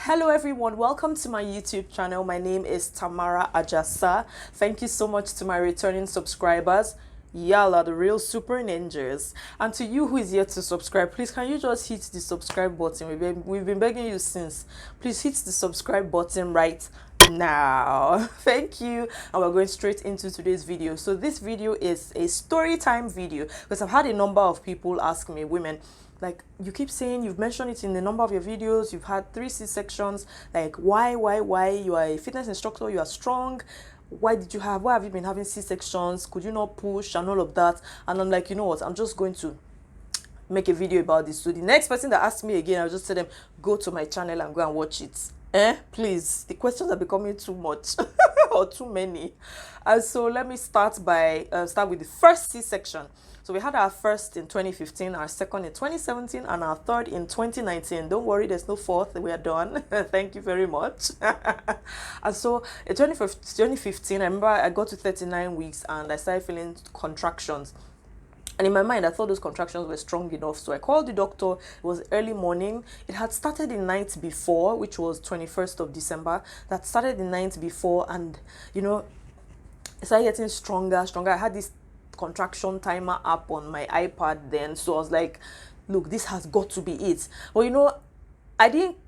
Hello everyone, welcome to my YouTube channel. My name is Tamara Ajasa. Thank you so much to my returning subscribers. Y'all are the real super ninjas. And to you who is yet to subscribe, please can you just hit the subscribe button? We've been begging you since. Please hit the subscribe button right now. Thank you. And we're going straight into today's video. So this video is a story time video because I've had a number of people ask me, women, like, you keep saying, you've mentioned it in a number of your videos, you've had 3 C-sections, like why, you are a fitness instructor, you are strong, why have you been having C-sections, could you not push and all of that? And I'm like, you know what, I'm just going to make a video about this. So the next person that asks me again, I'll just tell them, go to my channel and go and watch it. Please, the questions are becoming too much or too many. And so let me start with the first C-section. So we had our first in 2015, our second in 2017, and our third in 2019. Don't worry, there's no fourth. We are done. Thank you very much. And so in 2015, I remember I got to 39 weeks and I started feeling contractions. And in my mind, I thought those contractions were strong enough. So I called the doctor. It was early morning. It had started the night before, which was 21st of December. That started the night before. And, you know, it started getting stronger. I had this contraction timer app on my iPad then. So I was like, look, this has got to be it. But, you know, I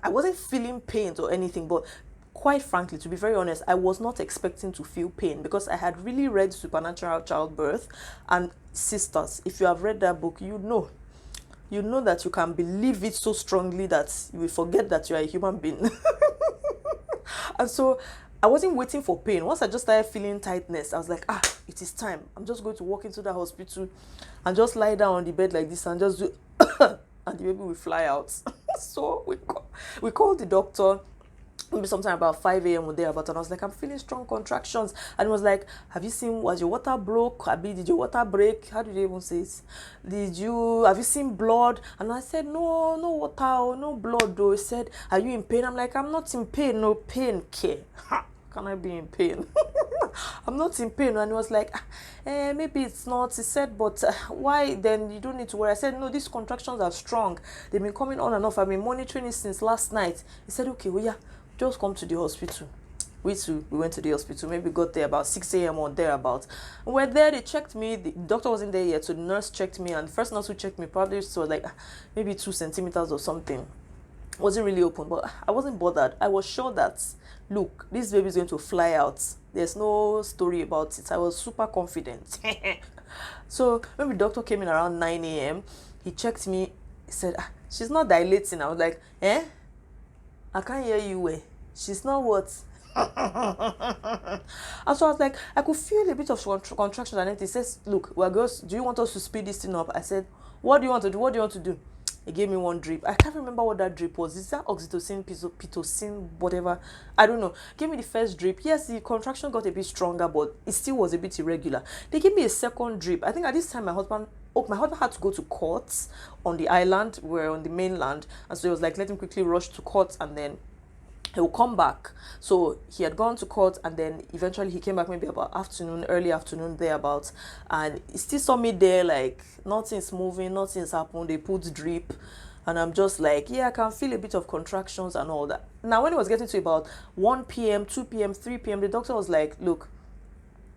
wasn't feeling pain or anything. But quite frankly, to be very honest, I was not expecting to feel pain because I had really read Supernatural Childbirth. And sisters, if you have read that book, you know that you can believe it so strongly that you will forget that you are a human being. And so I wasn't waiting for pain. Once I just started feeling tightness, I was like, it is time. I'm just going to walk into the hospital and just lie down on the bed like this and just do and the baby will fly out. So we called the doctor maybe sometime about 5 a.m. or thereabout, and I was like, I'm feeling strong contractions. And he was like, have you seen, was your water broke? Did your water break? How did you even say it? Have you seen blood? And I said, no water, no blood though. He said, are you in pain? I'm like, I'm not in pain, no pain care. Can I be in pain? I'm not in pain. And he was like, maybe it's not. He said, but why then? You don't need to worry. I said, no, these contractions are strong. They've been coming on and off. I've been monitoring it since last night. He said, okay, well, yeah, just come to the hospital. We went to the hospital. Maybe got there about 6 a.m. or thereabout. And we're there. They checked me. The doctor wasn't there yet, so the nurse checked me. And the first nurse who checked me probably was like maybe 2 centimeters or something. Wasn't really open, but I wasn't bothered. I was sure that, look, this baby is going to fly out. There's no story about it. I was super confident. So when the doctor came in around 9 a.m., he checked me. He said, she's not dilating. I was like, I can't hear you. She's not what? And so I was like, I could feel a bit of contraction. And then he says, look, we're girls, do you want us to speed this thing up? I said, what do you want to do? What do you want to do? He gave me one drip. I can't remember what that drip was. Is that oxytocin, pitocin, whatever? I don't know. Gave me the first drip. Yes, the contraction got a bit stronger, but it still was a bit irregular. They gave me a second drip. I think at this time my husband had to go to court on the island. We're on the mainland. And so he was like, let him quickly rush to court and then he will come back. So he had gone to court and then eventually he came back maybe about early afternoon thereabout, and he still saw me there like nothing's moving, nothing's happened. They put drip and I'm just like, yeah, I can feel a bit of contractions and all that. Now when it was getting to about 1 p.m., 2 p.m., 3 p.m., the doctor was like, look,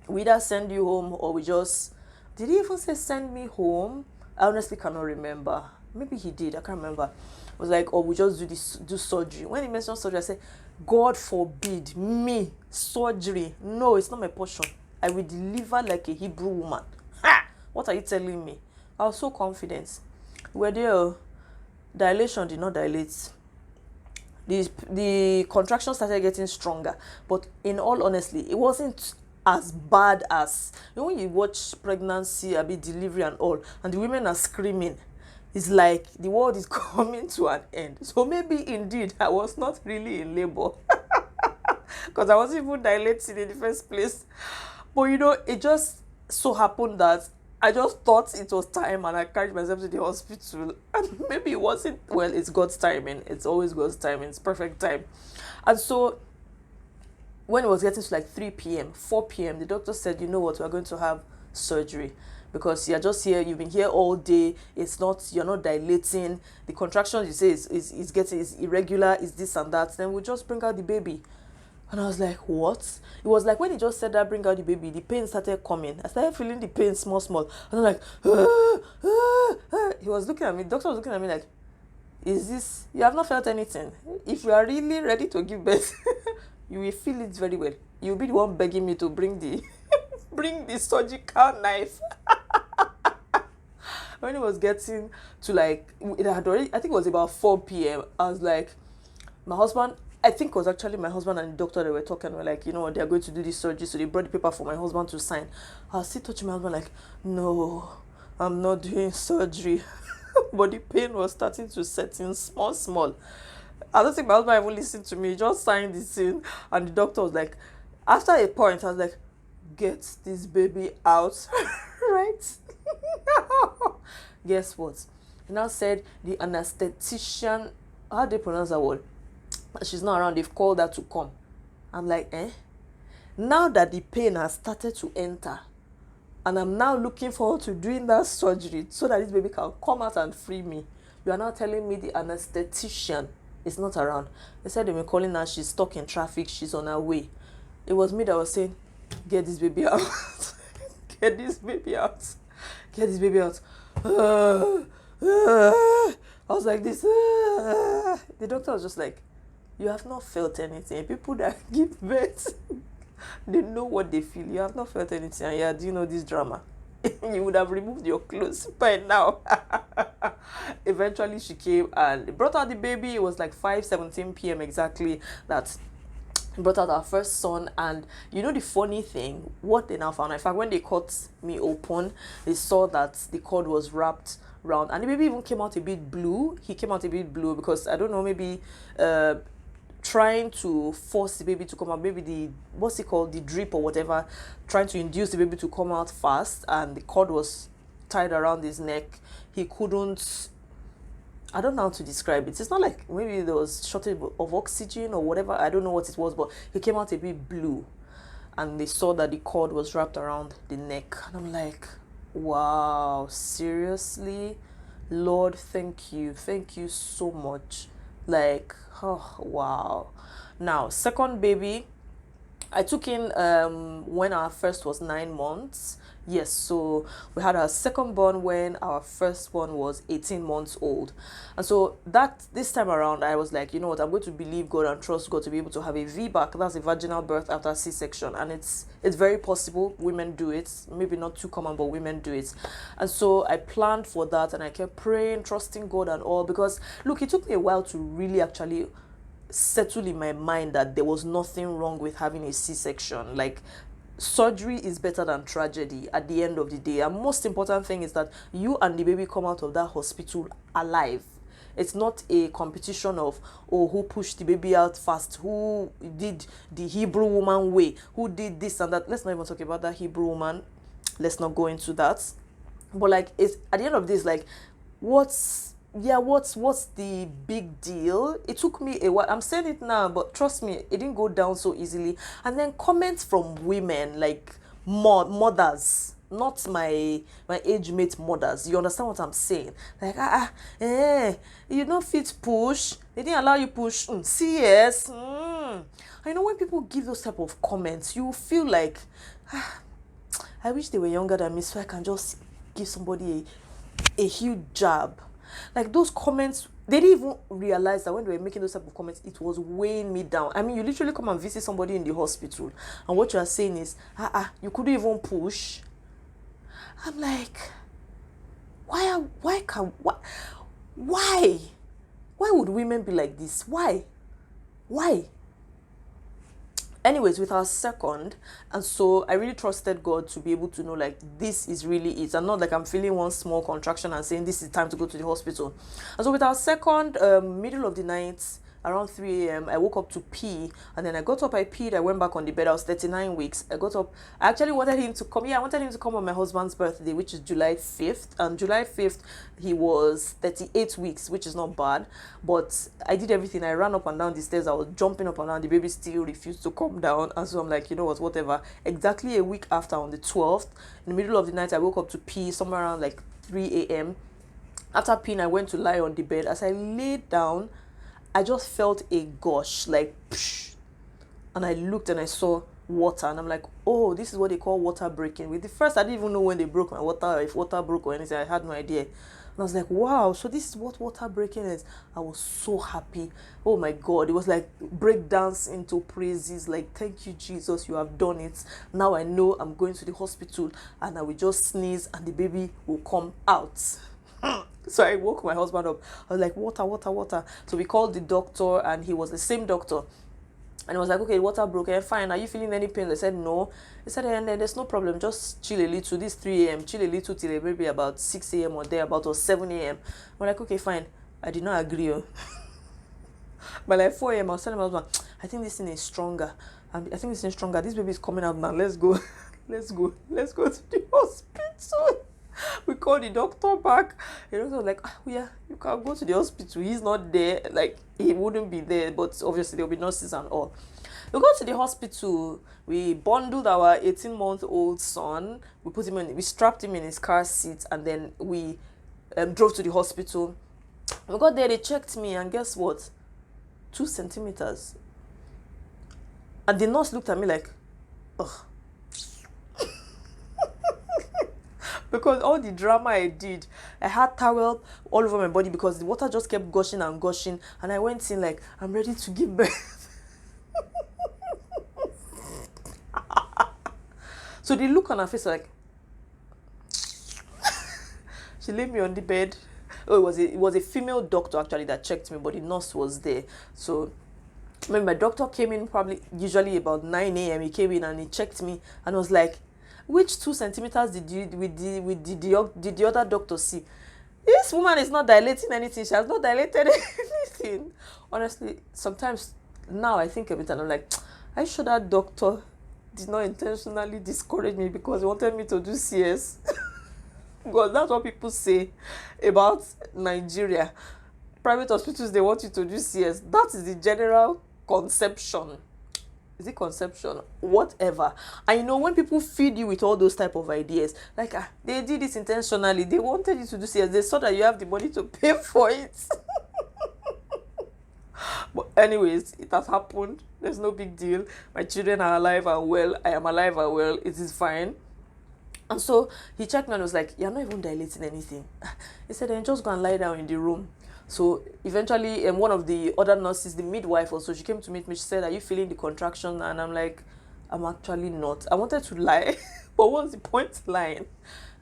we either send you home or we just, did he even say send me home? I honestly cannot remember. Maybe he did, I can't remember. Was like, oh, we just do surgery. When he mentioned surgery, I said, God forbid me surgery. No, it's not my portion. I will deliver like a Hebrew woman. Ha! What are you telling me? I was so confident. We're there. Dilation did not dilate. The contraction started getting stronger. But in all honesty, it wasn't as bad as, you know, when you watch pregnancy, delivery and all, and the women are screaming. It's like the world is coming to an end. So maybe indeed I was not really in labor because I wasn't even dilating in the first place. But you know, it just so happened that I just thought it was time and I carried myself to the hospital. And maybe it wasn't. Well, it's God's timing. It's always God's timing. It's perfect time. And so when it was getting to like 3 p.m., 4 p.m., the doctor said, you know what, we're going to have surgery. because you're just here, you've been here all day, you're not dilating, the contractions you say is irregular, is this and that, then we'll just bring out the baby. And I was like, what? It was like when he just said that, bring out the baby, the pain started coming. I started feeling the pain small. And I'm like, he was looking at me, the doctor was looking at me like, you have not felt anything. If you are really ready to give birth, you will feel it very well. You'll be the one begging me to bring the bring the surgical knife. When it was getting to like, it had already, I think it was about 4 p.m. I was like, my husband, I think it was actually my husband and the doctor, they were talking, were like, they're going to do this surgery, so they brought the paper for my husband to sign. I was still touching my husband like, no, I'm not doing surgery. But the pain was starting to set in small. I don't think my husband even listened to me. He just signed this in, and the doctor was like, after a point, I was like, get this baby out. Right? Guess what? He now said the anesthetician, how do they pronounce that word? She's not around, they've called her to come. I'm like, now that the pain has started to enter, and I'm now looking forward to doing that surgery so that this baby can come out and free me, you are now telling me the anesthetician is not around. They said they were calling her, she's stuck in traffic, she's on her way. It was me that was saying, get this baby out. Get this baby out. Get this baby out. I was like this. The doctor was just like, you have not felt anything. People that give birth, they know what they feel. You have not felt anything. And yeah, do you know this drama? You would have removed your clothes by now. Eventually she came and brought out the baby. It was like 5:17 p.m. exactly that brought out our first son. And the funny thing, what they now found, in fact, when they cut me open, they saw that the cord was wrapped round, and the baby even came out a bit blue. He came out a bit blue because, I don't know, maybe trying to force the baby to come out, maybe the drip or whatever, trying to induce the baby to come out fast, and the cord was tied around his neck. He couldn't, I don't know how to describe it. It's not like maybe there was shortage of oxygen or whatever. I don't know what it was, but he came out a bit blue, and they saw that the cord was wrapped around the neck. And I'm like, wow, seriously? Lord, thank you so much. Like, oh wow. Now, second baby, I took in when our first was 9 months. Yes, so we had our second born when our first one was 18 months old. And so this time around, I was like, you know what, I'm going to believe God and trust God to be able to have a VBAC. That's a vaginal birth after C-section. And it's very possible. Women do it. Maybe not too common, but women do it. And so I planned for that, and I kept praying, trusting God and all, because look, it took me a while to really actually settle in my mind that there was nothing wrong with having a C-section. Like, surgery is better than tragedy at the end of the day. And most important thing is that you and the baby come out of that hospital alive. It's not a competition of, who pushed the baby out fast, who did the Hebrew woman way, who did this and that. Let's not even talk about that Hebrew woman. Let's not go into that. But like, it's at the end of this, like, what's the big deal? It took me a while. I'm saying it now, but trust me, it didn't go down so easily. And then comments from women, like mothers, not my age mate mothers. You understand what I'm saying? Like, you don't fit push. They didn't allow you push. CS. I know when people give those type of comments, you feel like, I wish they were younger than me so I can just give somebody a huge jab. Like, those comments, they didn't even realize that when they were making those type of comments, it was weighing me down. I mean, you literally come and visit somebody in the hospital, and what you are saying is, you couldn't even push. I'm like, why would women be like this? Why? Anyways, with our second, and so I really trusted God to be able to know, like, this is really it, and not like I'm feeling one small contraction and saying this is time to go to the hospital. And so with our second, middle of the night, around 3 a.m. I woke up to pee, and then I got up, I peed, I went back on the bed. I was 39 weeks. I got up. I actually wanted him to come. Yeah, I wanted him to come on my husband's birthday, which is July 5th. And July 5th, he was 38 weeks, which is not bad. But I did everything. I ran up and down the stairs. I was jumping up and down. The baby still refused to come down. And so I'm like, you know what, whatever. Exactly a week after, on the 12th, in the middle of the night, I woke up to pee somewhere around like 3 a.m. After peeing, I went to lie on the bed. As I laid down, I just felt a gush, like, psh, and I looked and I saw water, and I'm like, oh, this is what they call water breaking. With the first, I didn't even know when they broke my water, or if water broke or anything. I had no idea. And I was like, wow, so this is what water breaking is. I was so happy. Oh my God, it was like breakdance into praises, like, thank you, Jesus, you have done it. Now I know I'm going to the hospital, and I will just sneeze and the baby will come out. So I woke my husband up. I was like, water, water, water. So we called the doctor, and he was the same doctor. And he was like, okay, water broke. Fine. Are you feeling any pain? I said, no. He said, and there's no problem. Just chill a little. This 3 a.m. Chill a little till maybe about 6 a.m. or thereabout, or 7 a.m. I'm like, okay, fine. I did not agree. But like 4 a.m. I was telling my husband, I think this thing is stronger. I think this thing is stronger. This baby is coming out now. Let's go. Let's go to the hospital. We called the doctor back. The doctor was like, yeah, you can go to the hospital. He's not there. Like, he wouldn't be there, but obviously there'll be nurses and all. We got to the hospital. We bundled our 18-month-old son. We strapped him in his car seat, and then we drove to the hospital. We got there, they checked me, and guess what? 2 centimeters. And the nurse looked at me like, ugh. Because all the drama I did, I had towel all over my body because the water just kept gushing and gushing. And I went in like, I'm ready to give birth. So the look on her face like, she laid me on the bed. Oh, it was a female doctor actually that checked me, but the nurse was there. So when my doctor came in, usually about 9 a.m. he came in and he checked me and was like, which 2 centimeters did the other doctor see? This woman is not dilating anything. She has not dilated anything. Honestly, sometimes now I think of it and I'm like, are you sure that doctor did not intentionally discourage me because he wanted me to do CS? Because that's what people say about Nigeria. Private hospitals, they want you to do CS. That is the general conception. Is it conception? Whatever. And you know, when people feed you with all those type of ideas, like, they did this intentionally. They wanted you to do CS. They saw that you have the money to pay for it. But anyways, it has happened. There's no big deal. My children are alive and well. I am alive and well. It is fine. And so he checked me and was like, you're not even dilating anything. He said, then just go and lie down in the room. So eventually, one of the other nurses, the midwife also, she came to meet me. She said, are you feeling the contraction? And I'm like, I'm actually not. I wanted to lie, but what's the point lying?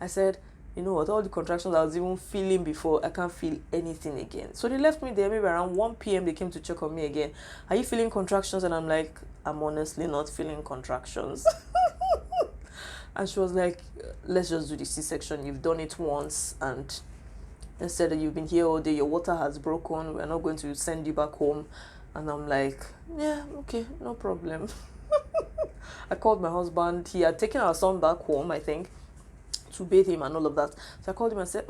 I said, you know what, all the contractions I was even feeling before, I can't feel anything again. So they left me there. Maybe around 1 p.m. they came to check on me again. Are you feeling contractions? And I'm like, I'm honestly not feeling contractions. And she was like, let's just do the C-section. You've done it once, and they said that you've been here all day, your water has broken, we're not going to send you back home. And I'm like, yeah, okay, no problem. I called my husband. He had taken our son back home, I think, to bathe him and all of that. So I called him and said,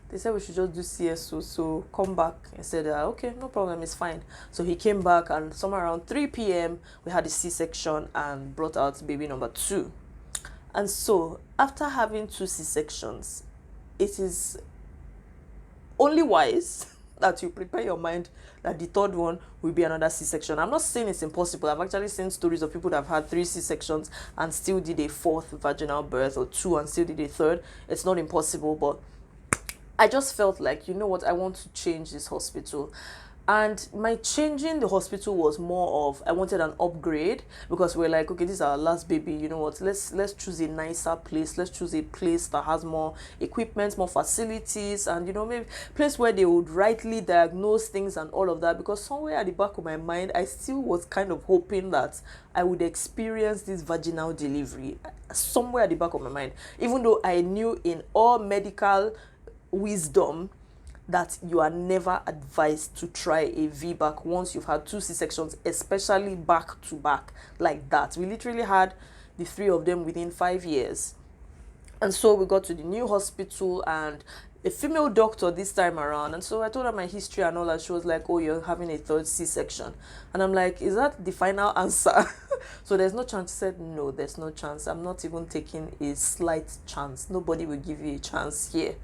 they said we should just do CSO, so come back. I said, okay, no problem, it's fine. So he came back, and somewhere around 3 p.m. we had the C-section and brought out baby number 2. And so after having 2 C-sections, it is only wise that you prepare your mind that the 3rd one will be another C-section. I'm not saying it's impossible. I've actually seen stories of people that have had 3 C-sections and still did a 4th vaginal birth, or 2 and still did a 3rd. It's not impossible, but I just felt like, you know what, I want to change this hospital. And my changing the hospital was more of, I wanted an upgrade, because we're like, okay, this is our last baby, you know what, let's choose a nicer place. Let's choose a place that has more equipment, more facilities, and, you know, maybe a place where they would rightly diagnose things and all of that. Because somewhere at the back of my mind, I still was kind of hoping that I would experience this vaginal delivery somewhere at the back of my mind, even though I knew in all medical wisdom that you are never advised to try a VBAC once you've had 2 C-sections, especially back to back like that. We literally had the 3 of them within 5 years. And so we got to the new hospital and a female doctor this time around. And so I told her my history and all that. She was like, oh, you're having a 3rd C-section. And I'm like, is that the final answer? So there's no chance. She said, no, there's no chance. I'm not even taking a slight chance. Nobody will give you a chance here.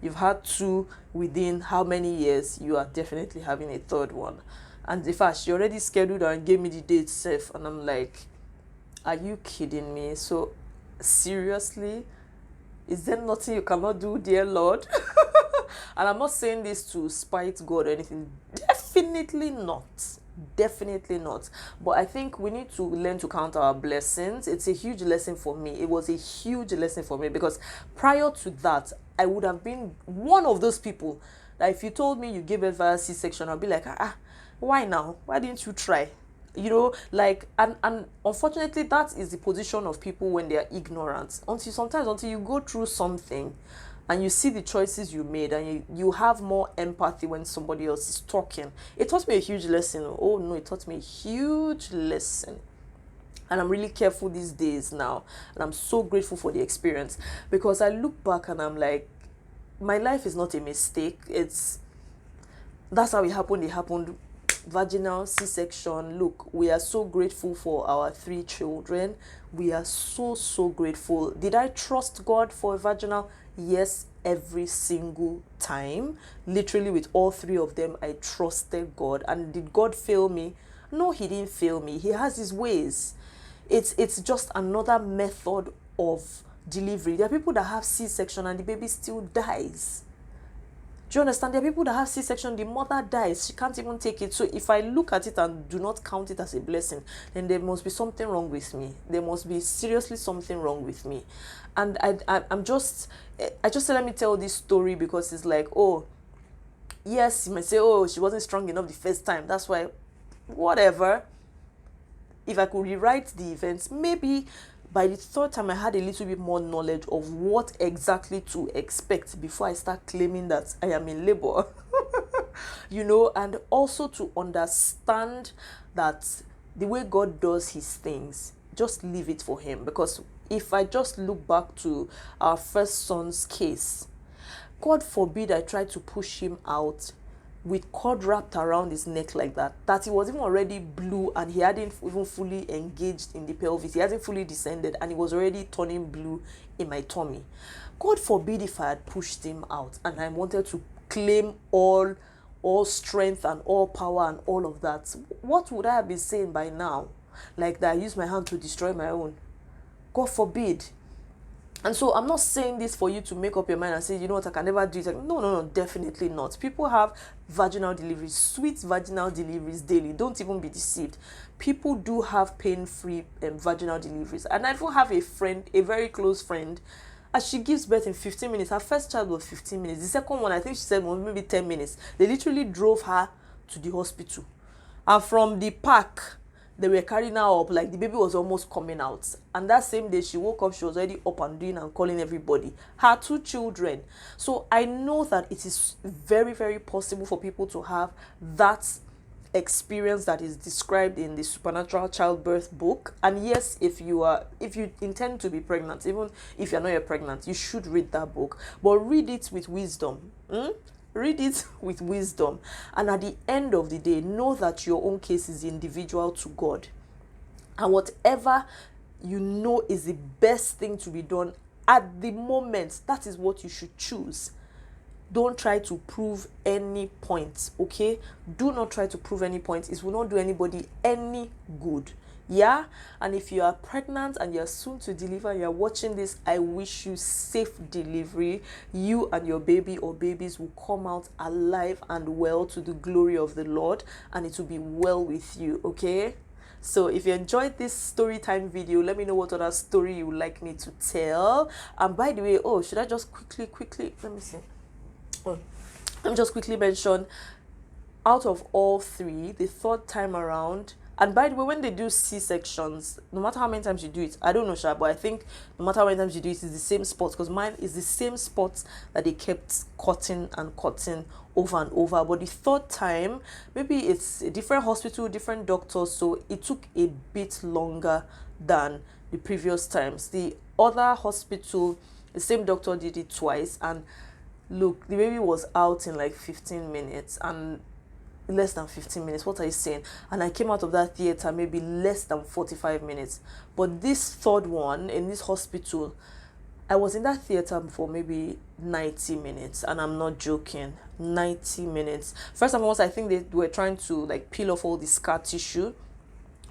You've had 2 within how many years? You are definitely having a 3rd one. And in fact, she already scheduled and gave me the date safe. And I'm like, are you kidding me? So seriously? Is there nothing you cannot do, dear Lord? And I'm not saying this to spite God or anything. Definitely not. Definitely not. But I think we need to learn to count our blessings. It's a huge lesson for me. It was a huge lesson for me because prior to that, I would have been one of those people that if you told me you gave birth via C-section, I'd be like, why now? Why didn't you try? You know, like, and unfortunately that is the position of people when they are ignorant, until you go through something and you see the choices you made and you have more empathy when somebody else is talking. It taught me a huge lesson. Oh no, it taught me a huge lesson. And I'm really careful these days now, and I'm so grateful for the experience because I look back and I'm like, my life is not a mistake. That's how it happened. Vaginal C-section. Look, we are so grateful for our 3 children. We are so grateful. Did I trust God for a vaginal? Yes, every single time. Literally with all 3 of them, I trusted God. And did God fail me? No, he didn't fail me. He has his ways. It's just another method of delivery. There are people that have C-section and the baby still dies. Do you understand? There are people that have C-section, the mother dies, she can't even take it. So if I look at it and do not count it as a blessing, then there must be something wrong with me. There must be seriously something wrong with me. And I just said, let me tell this story because it's like, oh, yes, you might say, oh, she wasn't strong enough the first time. That's why, whatever. If I could rewrite the events, maybe by the 3rd time I had a little bit more knowledge of what exactly to expect before I start claiming that I am in labor. You know, and also to understand that the way God does his things, just leave it for him. Because if I just look back to our first son's case, God forbid I tried to push him out with cord wrapped around his neck like that he was even already blue and he hadn't even fully engaged in the pelvis. He hasn't fully descended and he was already turning blue in my tummy. God forbid if I had pushed him out and I wanted to claim all strength and all power and all of that. What would I have been saying by now? Like that I use my hand to destroy my own. God forbid. And so I'm not saying this for you to make up your mind and say, you know what, I can never do it. No, definitely not. People have vaginal deliveries, sweet vaginal deliveries daily. Don't even be deceived. People do have pain-free vaginal deliveries. And I even have a friend, a very close friend, as she gives birth in 15 minutes. Her first child was 15 minutes. The second one, I think she said was maybe 10 minutes. They literally drove her to the hospital. And from the park, they were carrying her up like the baby was almost coming out. And that same day she woke up, she was already up and doing and calling everybody. Her 2 children. So I know that it is very, very possible for people to have that experience that is described in the Supernatural Childbirth book. And yes, if you intend to be pregnant, even if you're not yet pregnant, you should read that book. But read it with wisdom. Read it with wisdom. And at the end of the day, know that your own case is individual to God. And whatever you know is the best thing to be done at the moment, that is what you should choose. Don't try to prove any point, okay? Do not try to prove any point. It will not do anybody any good. Yeah, and if you are pregnant and you're soon to deliver, you're watching this, I wish you safe delivery. You and your baby or babies will come out alive and well to the glory of the Lord, and it will be well with you, okay? So if you enjoyed this story time video, let me know what other story you would like me to tell. And by the way, should I just quickly, let me see. Let me just quickly mention, out of all three, the third time around, and by the way, when they do C-sections, no matter how many times you do it, I don't know, Sha, but I think no matter how many times you do it, it's the same spots, because mine is the same spots that they kept cutting and cutting over and over. But the third time, maybe it's a different hospital, different doctor, so it took a bit longer than the previous times. The other hospital, the same doctor did it twice, and look, the baby was out in like 15 minutes, and less than 15 minutes, what are you saying? And I came out of that theater maybe less than 45 minutes. But this third one in this hospital, I was in that theater for maybe 90 minutes, and I'm not joking, 90 minutes. First and foremost, I think they were trying to like peel off all the scar tissue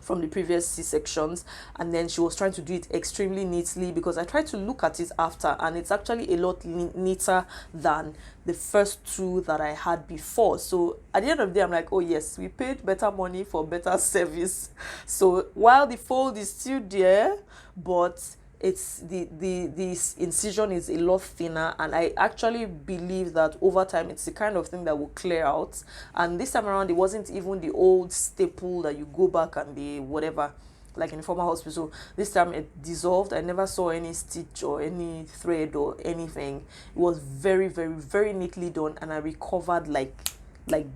from the previous C-sections, and then she was trying to do it extremely neatly, because I tried to look at it after, and it's actually a lot neater than the first two that I had before. So at the end of the day, I'm like, oh yes, we paid better money for better service. So while the fold is still there, but it's this incision is a lot thinner, and I actually believe that over time it's the kind of thing that will clear out. And this time around, it wasn't even the old staple that you go back and the whatever, like in the former hospital. This time it dissolved. I never saw any stitch or any thread or anything. It was very, very, very neatly done, and I recovered like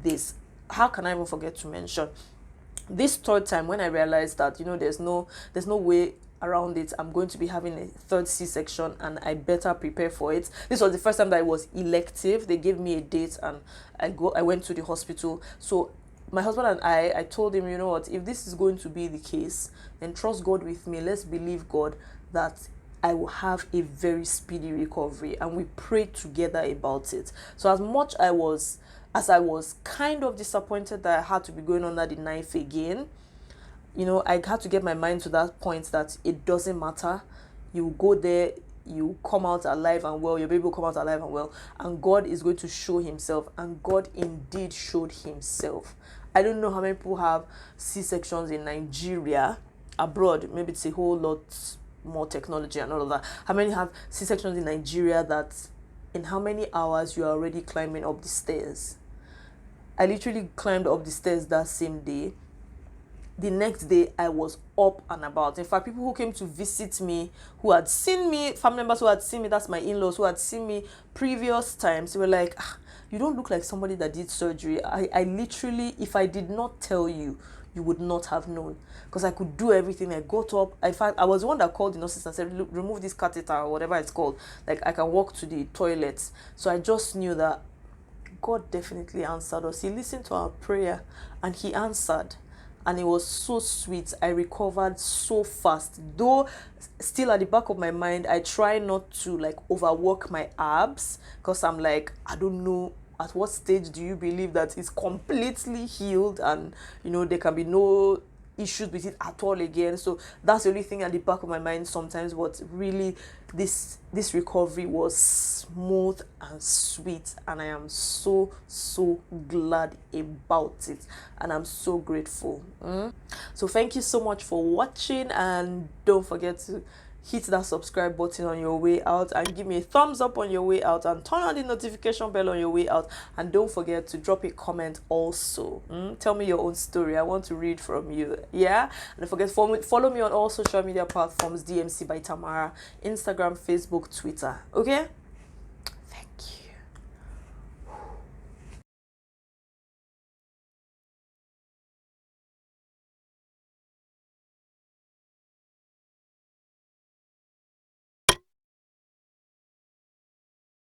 this. How can I even forget to mention this third time, when I realized that, you know, there's no way around it, I'm going to be having a third C-section, and I better prepare for it. This was the first time that it was elective. They gave me a date, and I went to the hospital. So my husband and I told him, you know what, if this is going to be the case, then trust God with me. Let's believe God that I will have a very speedy recovery, and we prayed together about it. So as much as I was kind of disappointed that I had to be going under the knife again, you know, I had to get my mind to that point that it doesn't matter. You go there, you come out alive and well, your baby will come out alive and well, and God is going to show himself. And God indeed showed himself. I don't know how many people have C-sections in Nigeria. Abroad, maybe it's a whole lot more technology and all of that. How many have C-sections in Nigeria that in how many hours you are already climbing up the stairs? I literally climbed up the stairs that same day. The next day, I was up and about. In fact, people who came to visit me, who had seen me, family members who had seen me, that's my in-laws, who had seen me previous times, they were like, you don't look like somebody that did surgery. I literally, if I did not tell you, you would not have known, because I could do everything. I got up. In fact, I was the one that called the nurses and said, remove this catheter or whatever it's called. Like, I can walk to the toilets. So I just knew that God definitely answered us. He listened to our prayer and he answered. And it was so sweet. I recovered so fast. Though still at the back of my mind, I try not to like overwork my abs, because I'm like, I don't know at what stage do you believe that it's completely healed and, you know, there can be no issues with it at all again. So that's the only thing at the back of my mind sometimes. But really, this recovery was smooth and sweet, and I am so glad about it, and I'm so grateful. So thank you so much for watching, and don't forget to hit that subscribe button on your way out, and give me a thumbs up on your way out, and turn on the notification bell on your way out, and don't forget to drop a comment also. Tell me your own story. I want to read from you. Yeah, and don't forget, follow me on all social media platforms, DMC by Tamara, Instagram, Facebook, Twitter. Okay.